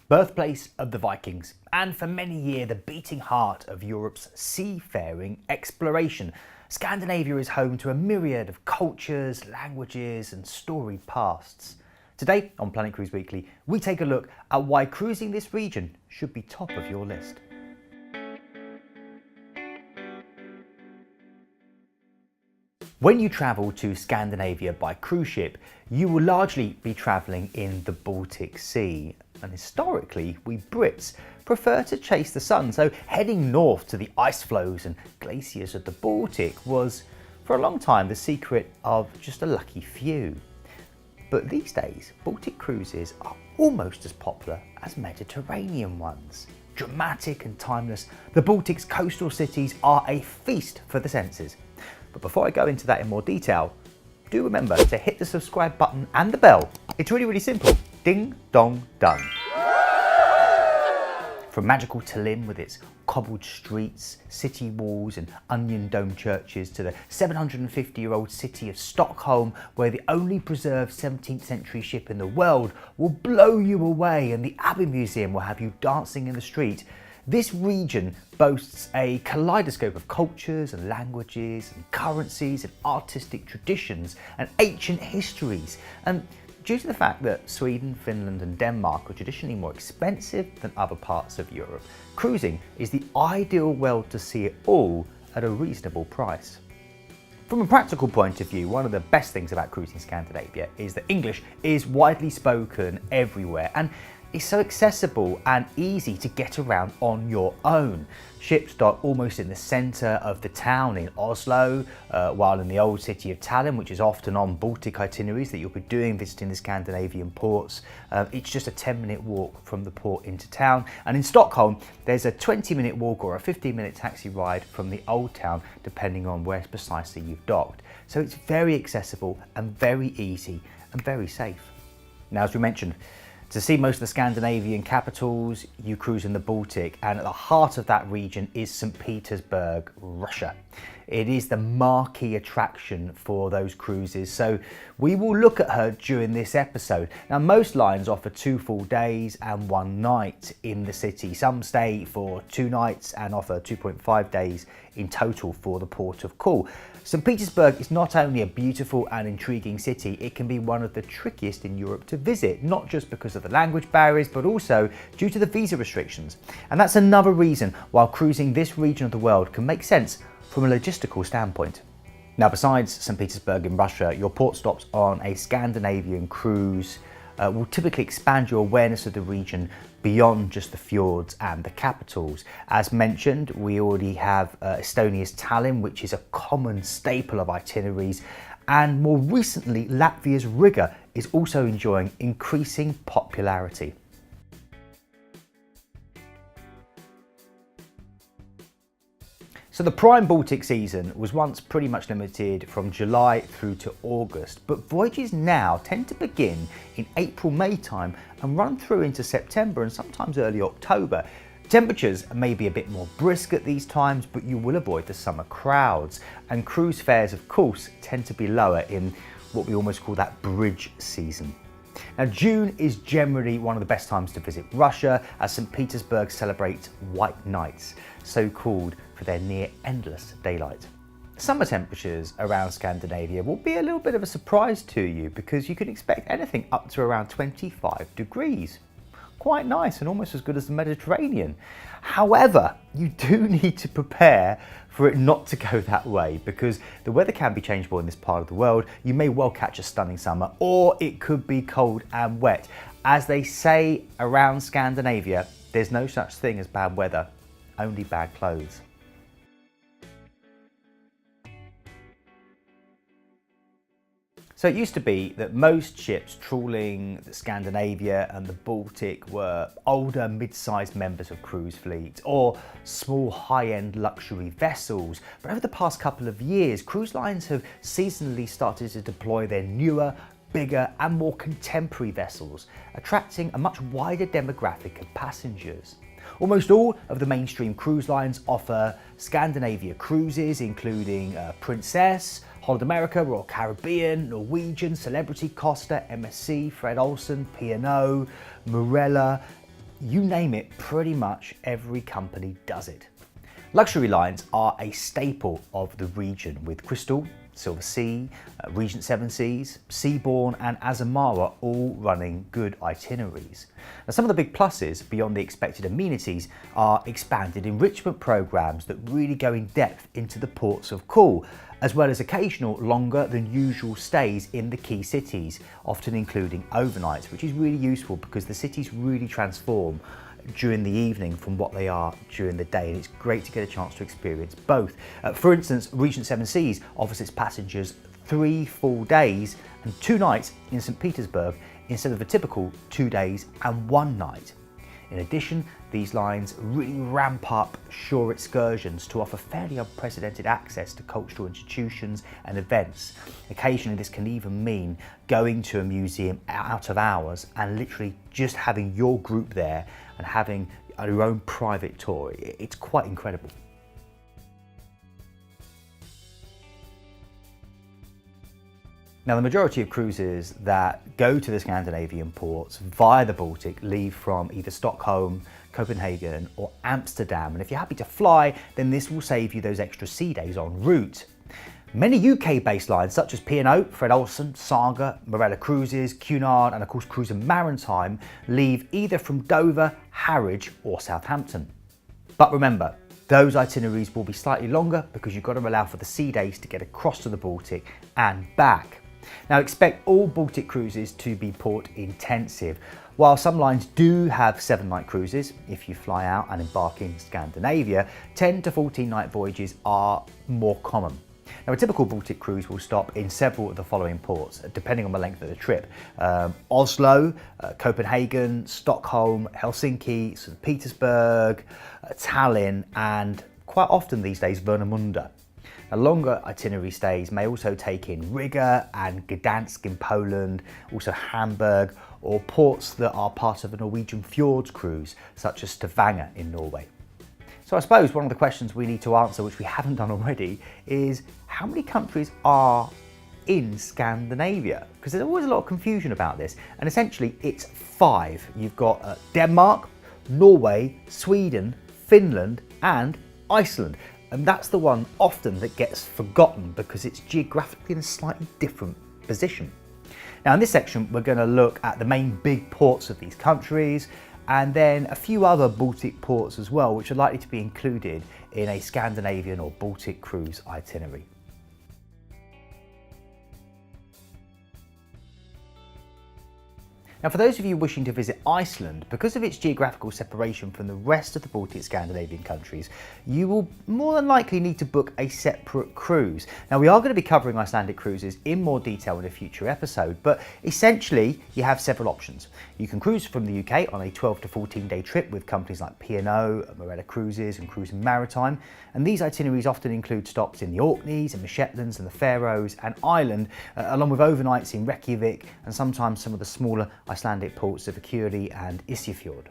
Birthplace of the Vikings, and for many years the beating heart of Europe's seafaring exploration. Scandinavia is home to a myriad of cultures, languages and storied pasts. Today on Planet Cruise Weekly, we take a look at why cruising this region should be top of your list. When you travel to Scandinavia by cruise ship, you will largely be travelling in the Baltic Sea. And historically, we Brits prefer to chase the sun, so heading north to the ice floes and glaciers of the Baltic was, for a long time, the secret of just a lucky few. But these days, Baltic cruises are almost as popular as Mediterranean ones. Dramatic and timeless, the Baltic's coastal cities are a feast for the senses. But before I go into that in more detail, do remember to hit the subscribe button and the bell. It's really simple. Ding, dong, done. From magical Tallinn with its cobbled streets, city walls and onion dome churches to the 750-year-old city of Stockholm, where the only preserved 17th century ship in the world will blow you away and the ABBA Museum will have you dancing in the street. This region boasts a kaleidoscope of cultures and languages and currencies and artistic traditions and ancient histories. And due to the fact that Sweden, Finland and Denmark are traditionally more expensive than other parts of Europe, cruising is the ideal world to see it all at a reasonable price. From a practical point of view, one of the best things about cruising Scandinavia is that English is widely spoken everywhere and it's so accessible and easy to get around on your own. Ships dock almost in the centre of the town in Oslo, while in the old city of Tallinn, which is often on Baltic itineraries that you'll be doing visiting the Scandinavian ports, it's just a 10-minute walk from the port into town. And in Stockholm, there's a 20-minute walk or a 15-minute taxi ride from the old town, depending on where precisely you've docked. So it's very accessible and very easy and very safe. Now, as we mentioned, to see most of the Scandinavian capitals, you cruise in the Baltic, and at the heart of that region is St. Petersburg, Russia. It is the marquee attraction for those cruises, so we will look at her during this episode. Now, most lines offer 2 full days and 1 night in the city. Some stay for 2 nights and offer 2.5 days in total for the port of call. St. Petersburg is not only a beautiful and intriguing city, it can be one of the trickiest in Europe to visit, not just because of the language barriers, but also due to the visa restrictions. And that's another reason why cruising this region of the world can make sense from a logistical standpoint. Now, besides St. Petersburg in Russia, your port stops on a Scandinavian cruise will typically expand your awareness of the region beyond just the fjords and the capitals. As mentioned, we already have Estonia's Tallinn, which is a common staple of itineraries, and more recently Latvia's Riga is also enjoying increasing popularity. So the prime Baltic season was once pretty much limited from July through to August, but voyages now tend to begin in April-May time and run through into September and sometimes early October. Temperatures may be a bit more brisk at these times, but you will avoid the summer crowds, and cruise fares of course tend to be lower in what we almost call that bridge season. Now, June is generally one of the best times to visit Russia, as St. Petersburg celebrates White Nights, so called for their near endless daylight. Summer temperatures around Scandinavia will be a little bit of a surprise to you because you can expect anything up to around 25 degrees. Quite nice and almost as good as the Mediterranean. However, you do need to prepare for it not to go that way because the weather can be changeable in this part of the world. You may well catch a stunning summer, or it could be cold and wet. As they say around Scandinavia, there's no such thing as bad weather, only bad clothes. So it used to be that most ships trawling Scandinavia and the Baltic were older mid-sized members of cruise fleets or small high-end luxury vessels. But over the past couple of years, cruise lines have seasonally started to deploy their newer, bigger and more contemporary vessels, attracting a much wider demographic of passengers. Almost all of the mainstream cruise lines offer Scandinavia cruises, including Princess, Holland America, Royal Caribbean, Norwegian, Celebrity, Costa, MSC, Fred Olsen, P&O, Marella, You name it, pretty much every company does it. Luxury lines are a staple of the region, with Crystal, Silver Sea, Regent Seven Seas, Seabourn and Azamara all running good itineraries. Now, some of the big pluses beyond the expected amenities are expanded enrichment programs that really go in depth into the ports of call, as well as occasional longer than usual stays in the key cities, often including overnights, which is really useful because the cities really transform during the evening from what they are during the day, and it's great to get a chance to experience both. For instance, Regent Seven Seas offers its passengers 3 full days and 2 nights in St. Petersburg instead of a typical 2 days and 1 night. In addition, these lines really ramp up shore excursions to offer fairly unprecedented access to cultural institutions and events. Occasionally this can even mean going to a museum out of hours and literally just having your group there and having your own private tour. It's quite incredible. Now, the majority of cruises that go to the Scandinavian ports via the Baltic leave from either Stockholm, Copenhagen or Amsterdam, and if you're happy to fly, then this will save you those extra sea days en route. Many UK-based lines such as P&O, Fred Olsen, Saga, Marella Cruises, Cunard and of course Cruise and Maritime leave either from Dover, Harwich or Southampton. But remember, those itineraries will be slightly longer because you've got to allow for the sea days to get across to the Baltic and back. Now, expect all Baltic cruises to be port intensive. While some lines do have 7-night cruises, if you fly out and embark in Scandinavia, 10 to 14 night voyages are more common. Now, a typical Baltic cruise will stop in several of the following ports, depending on the length of the trip. Oslo, Copenhagen, Stockholm, Helsinki, St. Petersburg, Tallinn, and quite often these days, Warnemünde. Now, longer itinerary stays may also take in Riga and Gdansk in Poland, also Hamburg, or ports that are part of a Norwegian fjords cruise, such as Stavanger in Norway. So I suppose one of the questions we need to answer, which we haven't done already, is how many countries are in Scandinavia? Because there's always a lot of confusion about this, and essentially it's 5. You've got Denmark, Norway, Sweden, Finland and Iceland. And that's the one often that gets forgotten because it's geographically in a slightly different position. Now, in this section, we're going to look at the main big ports of these countries and then a few other Baltic ports as well, which are likely to be included in a Scandinavian or Baltic cruise itinerary. Now, for those of you wishing to visit Iceland, because of its geographical separation from the rest of the Baltic Scandinavian countries, you will more than likely need to book a separate cruise. Now, we are going to be covering Icelandic cruises in more detail in a future episode, but essentially you have several options. You can cruise from the UK on a 12 to 14 day trip with companies like P&O, Marella Cruises and Cruise and Maritime, and these itineraries often include stops in the Orkneys and the Shetlands and the Faroes and Ireland, along with overnights in Reykjavik and sometimes some of the smaller Icelandic ports of Akureyri and Isafjord.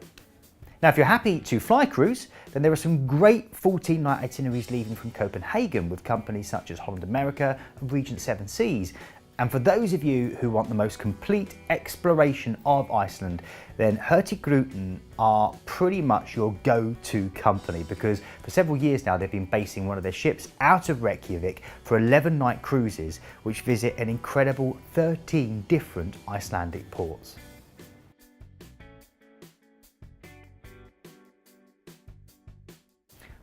Now, if you're happy to fly cruise, then there are some great 14-night itineraries leaving from Copenhagen with companies such as Holland America and Regent Seven Seas. And for those of you who want the most complete exploration of Iceland, then Hurtigruten are pretty much your go-to company because for several years now they've been basing one of their ships out of Reykjavik for 11-night cruises which visit an incredible 13 different Icelandic ports.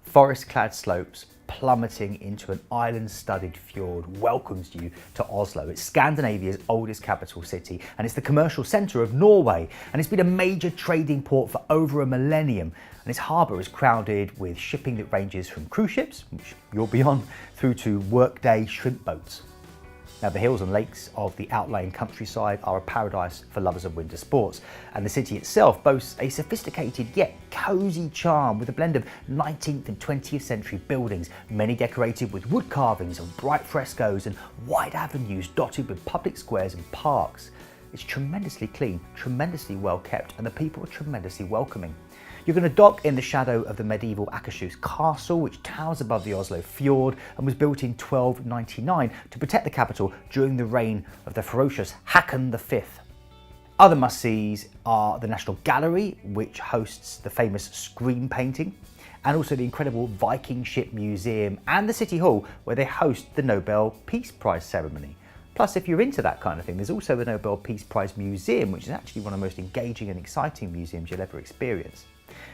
Forest-clad slopes plummeting into an island-studded fjord welcomes you to Oslo. It's Scandinavia's oldest capital city and it's the commercial centre of Norway, and it's been a major trading port for over a millennium, and its harbour is crowded with shipping that ranges from cruise ships, which you'll be on, through to workday shrimp boats. Now, the hills and lakes of the outlying countryside are a paradise for lovers of winter sports, and the city itself boasts a sophisticated yet cosy charm with a blend of 19th and 20th century buildings, many decorated with wood carvings and bright frescoes and wide avenues dotted with public squares and parks. It's tremendously clean, tremendously well kept, and the people are tremendously welcoming. You're going to dock in the shadow of the medieval Akershus castle, which towers above the Oslo fjord and was built in 1299 to protect the capital during the reign of the ferocious Håkon V. Other must-sees are the National Gallery, which hosts the famous screen painting, and also the incredible Viking ship museum and the City Hall, where they host the Nobel Peace Prize ceremony. Plus, if you're into that kind of thing, there's also the Nobel Peace Prize Museum, which is actually one of the most engaging and exciting museums you'll ever experience.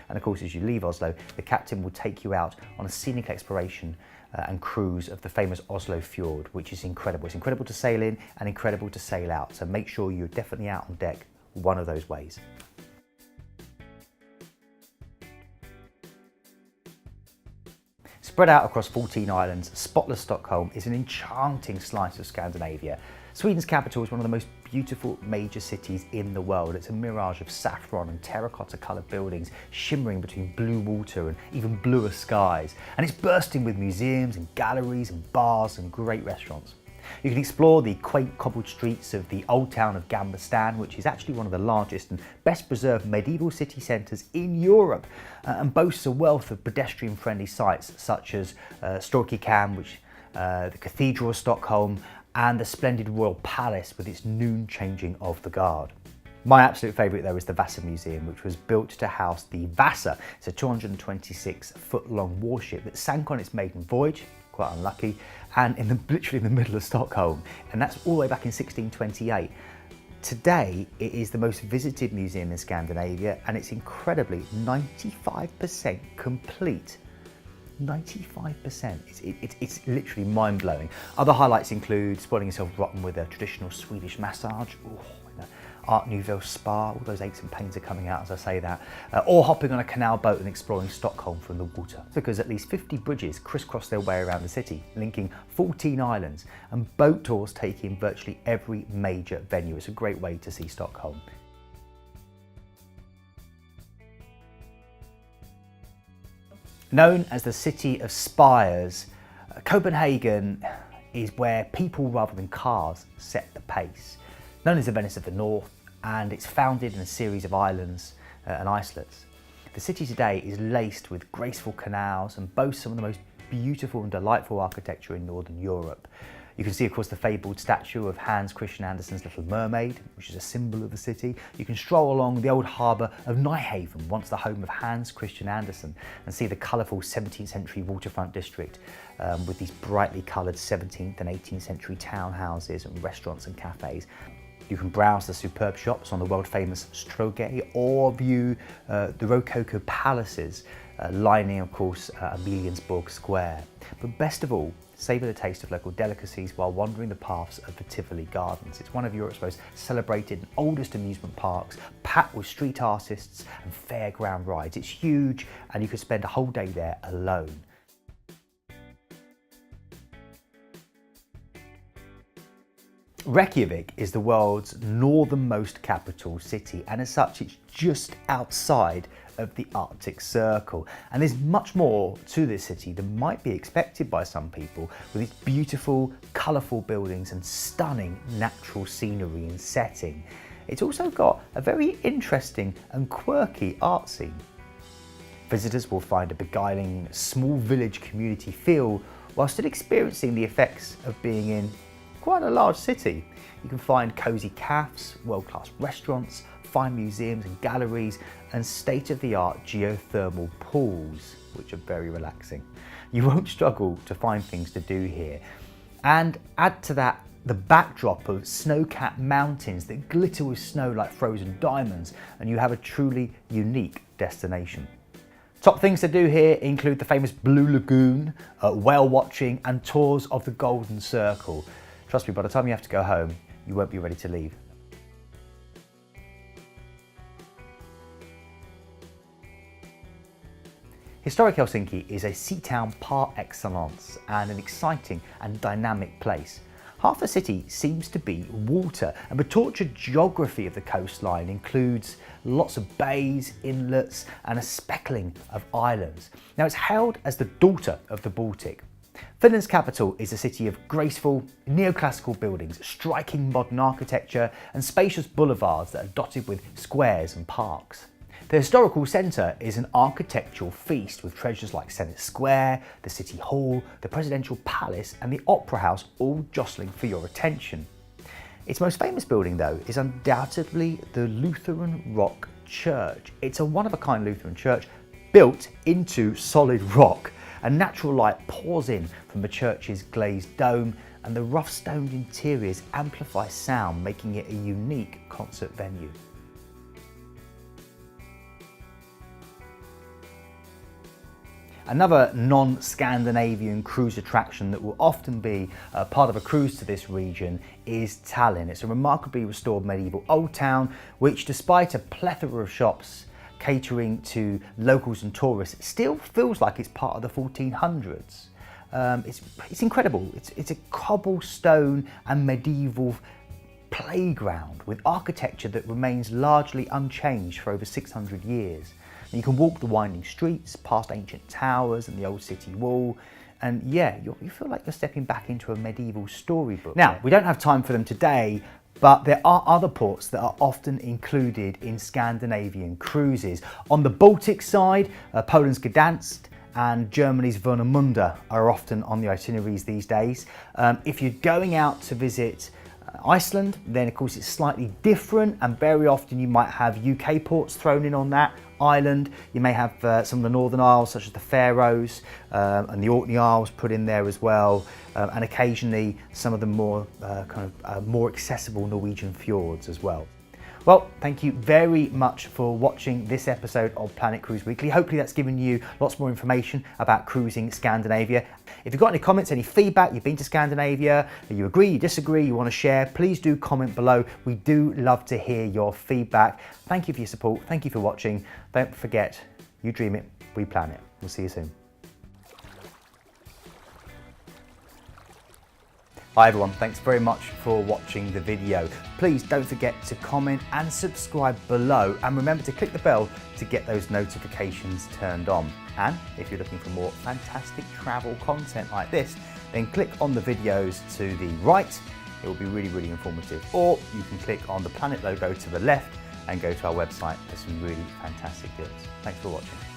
And of course, as you leave Oslo, the captain will take you out on a scenic exploration and cruise of the famous Oslo fjord, which is incredible. It's incredible to sail in and incredible to sail out, so make sure you're definitely out on deck one of those ways. Spread out across 14 islands, spotless Stockholm is an enchanting slice of Scandinavia. Sweden's capital is one of the most beautiful major cities in the world. It's a mirage of saffron and terracotta coloured buildings shimmering between blue water and even bluer skies. And it's bursting with museums and galleries and bars and great restaurants. You can explore the quaint cobbled streets of the old town of Gamla Stan, which is actually one of the largest and best preserved medieval city centres in Europe, and boasts a wealth of pedestrian friendly sites such as Hurtigruten, which the Cathedral of Stockholm, and the splendid Royal Palace with its noon changing of the guard. My absolute favourite though is the Vasa Museum, which was built to house the Vasa. It's a 226-foot long warship that sank on its maiden voyage, quite unlucky, and literally in the middle of Stockholm, and that's all the way back in 1628. Today, it is the most visited museum in Scandinavia, and it's incredibly 95% complete. 95%. It's literally mind-blowing. Other highlights include spoiling yourself rotten with a traditional Swedish massage, Art Nouveau spa, all those aches and pains are coming out as I say that, or hopping on a canal boat and exploring Stockholm from the water. Because at least 50 bridges crisscross their way around the city, linking 14 islands, and boat tours take in virtually every major venue. It's a great way to see Stockholm. Known as the City of Spires, Copenhagen is where people rather than cars set the pace. Known as the Venice of the North, and it's founded in a series of islands and islets. The city today is laced with graceful canals and boasts some of the most beautiful and delightful architecture in Northern Europe. You can see, of course, the fabled statue of Hans Christian Andersen's Little Mermaid, which is a symbol of the city. You can stroll along the old harbour of Nyhavn, once the home of Hans Christian Andersen, and see the colourful 17th century waterfront district with these brightly coloured 17th and 18th century townhouses and restaurants and cafes. You can browse the superb shops on the world famous Strøget or view the Rococo palaces lining, of course, Amaliensborg Square. But best of all, savour the taste of local delicacies while wandering the paths of the Tivoli Gardens. It's one of Europe's most celebrated and oldest amusement parks, packed with street artists and fairground rides. It's huge and you could spend a whole day there alone. Reykjavik is the world's northernmost capital city, and as such it's just outside of the Arctic Circle, and there's much more to this city than might be expected by some people, with its beautiful, colourful buildings and stunning natural scenery and setting. It's also got a very interesting and quirky art scene. Visitors will find a beguiling small village community feel while still experiencing the effects of being in quite a large city. You can find cosy cafes, world-class restaurants, fine museums and galleries, and state-of-the-art geothermal pools, which are very relaxing. You won't struggle to find things to do here. And add to that the backdrop of snow-capped mountains that glitter with snow like frozen diamonds, and you have a truly unique destination. Top things to do here include the famous Blue Lagoon, whale watching, and tours of the Golden Circle. Trust me, by the time you have to go home, you won't be ready to leave. Historic Helsinki is a sea town par excellence and an exciting and dynamic place. Half the city seems to be water, and the tortured geography of the coastline includes lots of bays, inlets, and a speckling of islands. Now, it's hailed as the daughter of the Baltic. Finland's capital is a city of graceful, neoclassical buildings, striking modern architecture, and spacious boulevards that are dotted with squares and parks. The historical centre is an architectural feast with treasures like Senate Square, the City Hall, the Presidential Palace, and the Opera House all jostling for your attention. Its most famous building, though, is undoubtedly the Lutheran Rock Church. It's a one-of-a-kind Lutheran church built into solid rock. And natural light pours in from the church's glazed dome, and the rough-stoned interiors amplify sound, making it a unique concert venue. Another non-Scandinavian cruise attraction that will often be part of a cruise to this region is Tallinn. It's a remarkably restored medieval old town which, despite a plethora of shops catering to locals and tourists, still feels like it's part of the 1400s. It's incredible. It's a cobblestone and medieval playground with architecture that remains largely unchanged for over 600 years. And you can walk the winding streets, past ancient towers and the old city wall, and yeah, you feel like you're stepping back into a medieval storybook. Now, we don't have time for them today, but there are other ports that are often included in Scandinavian cruises. On the Baltic side, Poland's Gdansk and Germany's Warnemünde are often on the itineraries these days. If you're going out to visit Iceland, then of course it's slightly different, and very often you might have UK ports thrown in on that island. You may have some of the Northern Isles, such as the Faroes and the Orkney Isles, put in there as well, and occasionally some of the more more accessible Norwegian fjords as well. Well, thank you very much for watching this episode of Planet Cruise Weekly. Hopefully that's given you lots more information about cruising Scandinavia. If you've got any comments, any feedback, you've been to Scandinavia, you agree, you disagree, you want to share, please do comment below. We do love to hear your feedback. Thank you for your support. Thank you for watching. Don't forget, you dream it, we plan it. We'll see you soon. Hi everyone, thanks very much for watching the video. Please don't forget to comment and subscribe below, and remember to click the bell to get those notifications turned on. And if you're looking for more fantastic travel content like this, then click on the videos to the right. It will be really informative. Or you can click on the Planet logo to the left and go to our website for some really fantastic deals. Thanks for watching.